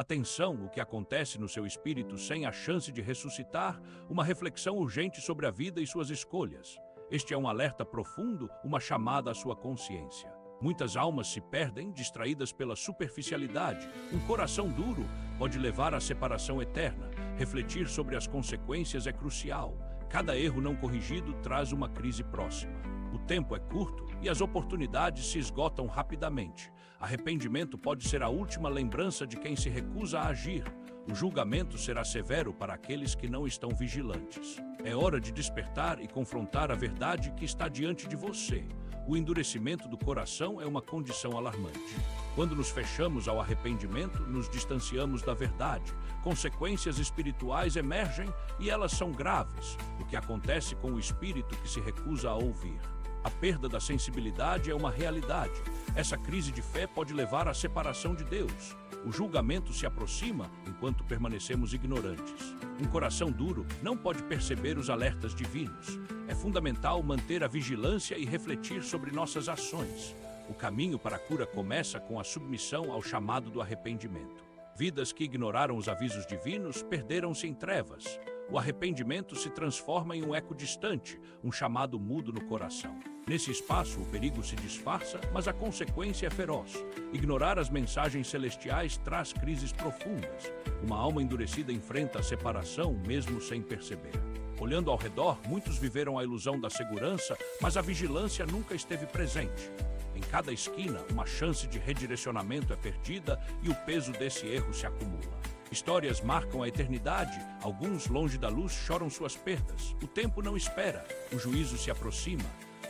Atenção, o que acontece no seu espírito sem a chance de ressuscitar, uma reflexão urgente sobre a vida e suas escolhas. Este é um alerta profundo, uma chamada à sua consciência. Muitas almas se perdem, distraídas pela superficialidade. Um coração duro pode levar à separação eterna. Refletir sobre as consequências é crucial. Cada erro não corrigido traz uma crise próxima. O tempo é curto e as oportunidades se esgotam rapidamente. Arrependimento pode ser a última lembrança de quem se recusa a agir. O julgamento será severo para aqueles que não estão vigilantes. É hora de despertar e confrontar a verdade que está diante de você. O endurecimento do coração é uma condição alarmante. Quando nos fechamos ao arrependimento, nos distanciamos da verdade. Consequências espirituais emergem e elas são graves. O que acontece com o espírito que se recusa a ouvir? A perda da sensibilidade é uma realidade. Essa crise de fé pode levar à separação de Deus. O julgamento se aproxima enquanto permanecemos ignorantes. Um coração duro não pode perceber os alertas divinos. É fundamental manter a vigilância e refletir sobre nossas ações. O caminho para a cura começa com a submissão ao chamado do arrependimento. Vidas que ignoraram os avisos divinos perderam-se em trevas. O arrependimento se transforma em um eco distante, um chamado mudo no coração. Nesse espaço, o perigo se disfarça, mas a consequência é feroz. Ignorar as mensagens celestiais traz crises profundas. Uma alma endurecida enfrenta a separação, mesmo sem perceber. Olhando ao redor, muitos viveram a ilusão da segurança, mas a vigilância nunca esteve presente. Em cada esquina, uma chance de redirecionamento é perdida e o peso desse erro se acumula. Histórias marcam a eternidade, alguns longe da luz choram suas perdas. O tempo não espera, o juízo se aproxima.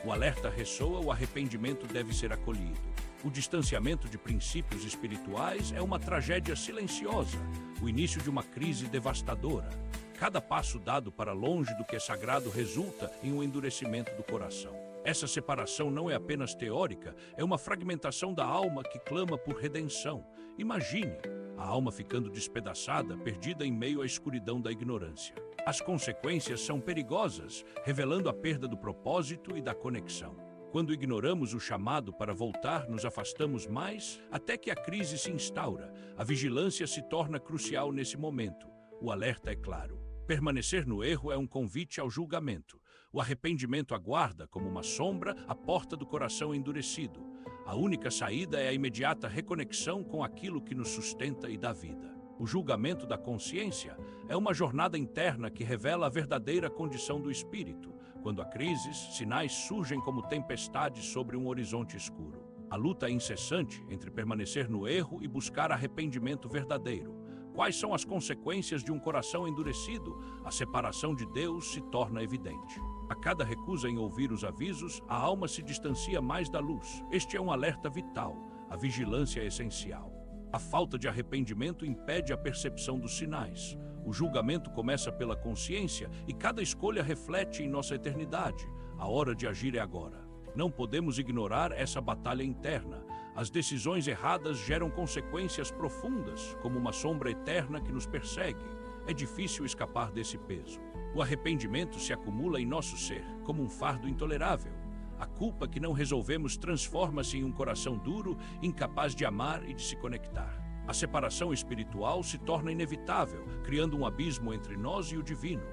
O alerta ressoa, o arrependimento deve ser acolhido. O distanciamento de princípios espirituais é uma tragédia silenciosa, o início de uma crise devastadora. Cada passo dado para longe do que é sagrado resulta em um endurecimento do coração. Essa separação não é apenas teórica, é uma fragmentação da alma que clama por redenção. Imagine a alma ficando despedaçada, perdida em meio à escuridão da ignorância. As consequências são perigosas, revelando a perda do propósito e da conexão. Quando ignoramos o chamado para voltar, nos afastamos mais, até que a crise se instaura. A vigilância se torna crucial nesse momento. O alerta é claro. Permanecer no erro é um convite ao julgamento. O arrependimento aguarda, como uma sombra, a porta do coração endurecido. A única saída é a imediata reconexão com aquilo que nos sustenta e dá vida. O julgamento da consciência é uma jornada interna que revela a verdadeira condição do espírito. Quando há crises, sinais surgem como tempestades sobre um horizonte escuro. A luta é incessante entre permanecer no erro e buscar arrependimento verdadeiro. Quais são as consequências de um coração endurecido? A separação de Deus se torna evidente. A cada recusa em ouvir os avisos, a alma se distancia mais da luz. Este é um alerta vital. A vigilância é essencial. A falta de arrependimento impede a percepção dos sinais. O julgamento começa pela consciência e cada escolha reflete em nossa eternidade. A hora de agir é agora. Não podemos ignorar essa batalha interna. As decisões erradas geram consequências profundas, como uma sombra eterna que nos persegue. É difícil escapar desse peso. O arrependimento se acumula em nosso ser, como um fardo intolerável. A culpa que não resolvemos transforma-se em um coração duro, incapaz de amar e de se conectar. A separação espiritual se torna inevitável, criando um abismo entre nós e o divino.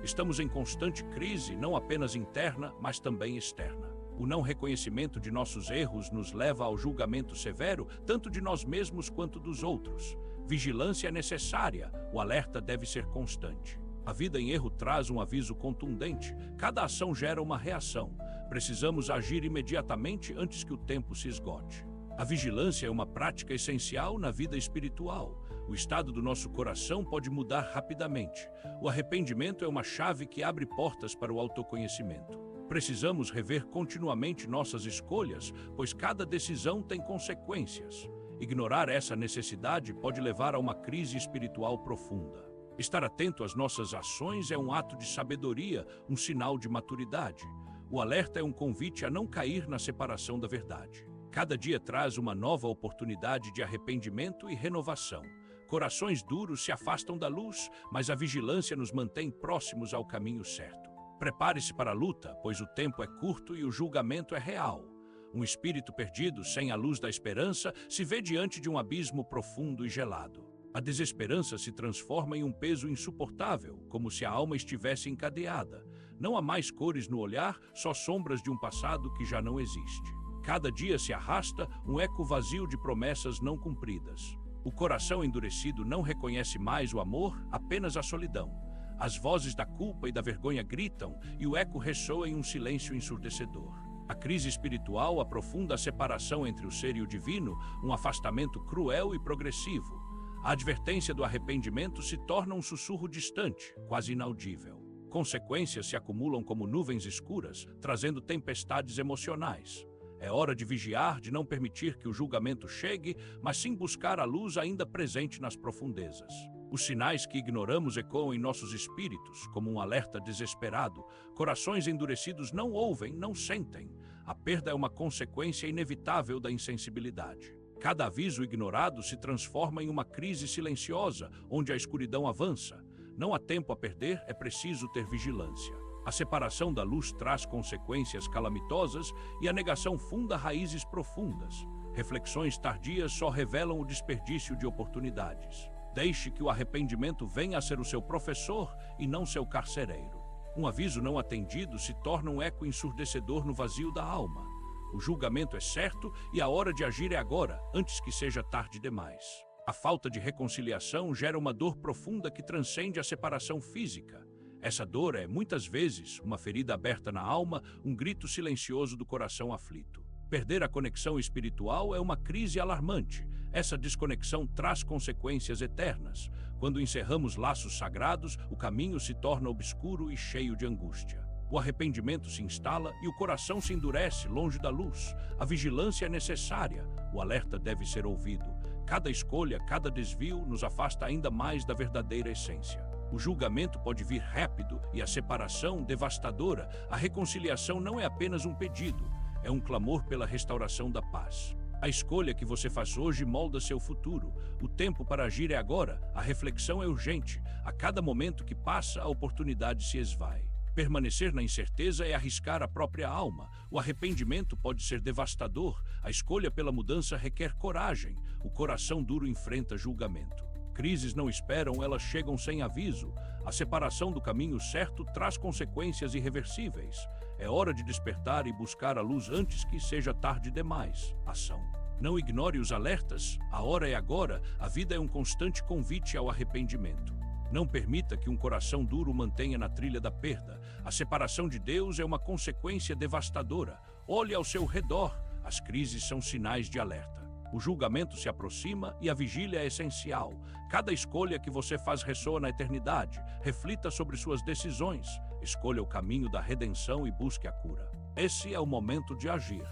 Estamos em constante crise, não apenas interna, mas também externa. O não reconhecimento de nossos erros nos leva ao julgamento severo, tanto de nós mesmos quanto dos outros. Vigilância é necessária, o alerta deve ser constante. A vida em erro traz um aviso contundente. Cada ação gera uma reação. Precisamos agir imediatamente antes que o tempo se esgote. A vigilância é uma prática essencial na vida espiritual. O estado do nosso coração pode mudar rapidamente. O arrependimento é uma chave que abre portas para o autoconhecimento. Precisamos rever continuamente nossas escolhas, pois cada decisão tem consequências. Ignorar essa necessidade pode levar a uma crise espiritual profunda. Estar atento às nossas ações é um ato de sabedoria, um sinal de maturidade. O alerta é um convite a não cair na separação da verdade. Cada dia traz uma nova oportunidade de arrependimento e renovação. Corações duros se afastam da luz, mas a vigilância nos mantém próximos ao caminho certo. Prepare-se para a luta, pois o tempo é curto e o julgamento é real. Um espírito perdido, sem a luz da esperança, se vê diante de um abismo profundo e gelado. A desesperança se transforma em um peso insuportável, como se a alma estivesse encadeada. Não há mais cores no olhar, só sombras de um passado que já não existe. Cada dia se arrasta um eco vazio de promessas não cumpridas. O coração endurecido não reconhece mais o amor, apenas a solidão. As vozes da culpa e da vergonha gritam e o eco ressoa em um silêncio ensurdecedor. A crise espiritual aprofunda a separação entre o ser e o divino, um afastamento cruel e progressivo. A advertência do arrependimento se torna um sussurro distante, quase inaudível. Consequências se acumulam como nuvens escuras, trazendo tempestades emocionais. É hora de vigiar, de não permitir que o julgamento chegue, mas sim buscar a luz ainda presente nas profundezas. Os sinais que ignoramos ecoam em nossos espíritos, como um alerta desesperado. Corações endurecidos não ouvem, não sentem. A perda é uma consequência inevitável da insensibilidade. Cada aviso ignorado se transforma em uma crise silenciosa, onde a escuridão avança. Não há tempo a perder, é preciso ter vigilância. A separação da luz traz consequências calamitosas e a negação funda raízes profundas. Reflexões tardias só revelam o desperdício de oportunidades. Deixe que o arrependimento venha a ser o seu professor e não seu carcereiro. Um aviso não atendido se torna um eco ensurdecedor no vazio da alma. O julgamento é certo e a hora de agir é agora, antes que seja tarde demais. A falta de reconciliação gera uma dor profunda que transcende a separação física. Essa dor é, muitas vezes, uma ferida aberta na alma, um grito silencioso do coração aflito. Perder a conexão espiritual é uma crise alarmante. Essa desconexão traz consequências eternas. Quando encerramos laços sagrados, o caminho se torna obscuro e cheio de angústia. O arrependimento se instala e o coração se endurece longe da luz. A vigilância é necessária. O alerta deve ser ouvido. Cada escolha, cada desvio nos afasta ainda mais da verdadeira essência. O julgamento pode vir rápido e a separação devastadora. A reconciliação não é apenas um pedido, é um clamor pela restauração da paz. A escolha que você faz hoje molda seu futuro. O tempo para agir é agora, a reflexão é urgente. A cada momento que passa, a oportunidade se esvai. Permanecer na incerteza é arriscar a própria alma. O arrependimento pode ser devastador. A escolha pela mudança requer coragem. O coração duro enfrenta julgamento. Crises não esperam, elas chegam sem aviso. A separação do caminho certo traz consequências irreversíveis. É hora de despertar e buscar a luz antes que seja tarde demais. Ação. Não ignore os alertas. A hora é agora. A vida é um constante convite ao arrependimento. Não permita que um coração duro mantenha na trilha da perda. A separação de Deus é uma consequência devastadora. Olhe ao seu redor. As crises são sinais de alerta. O julgamento se aproxima e a vigília é essencial. Cada escolha que você faz ressoa na eternidade. Reflita sobre suas decisões. Escolha o caminho da redenção e busque a cura. Esse é o momento de agir.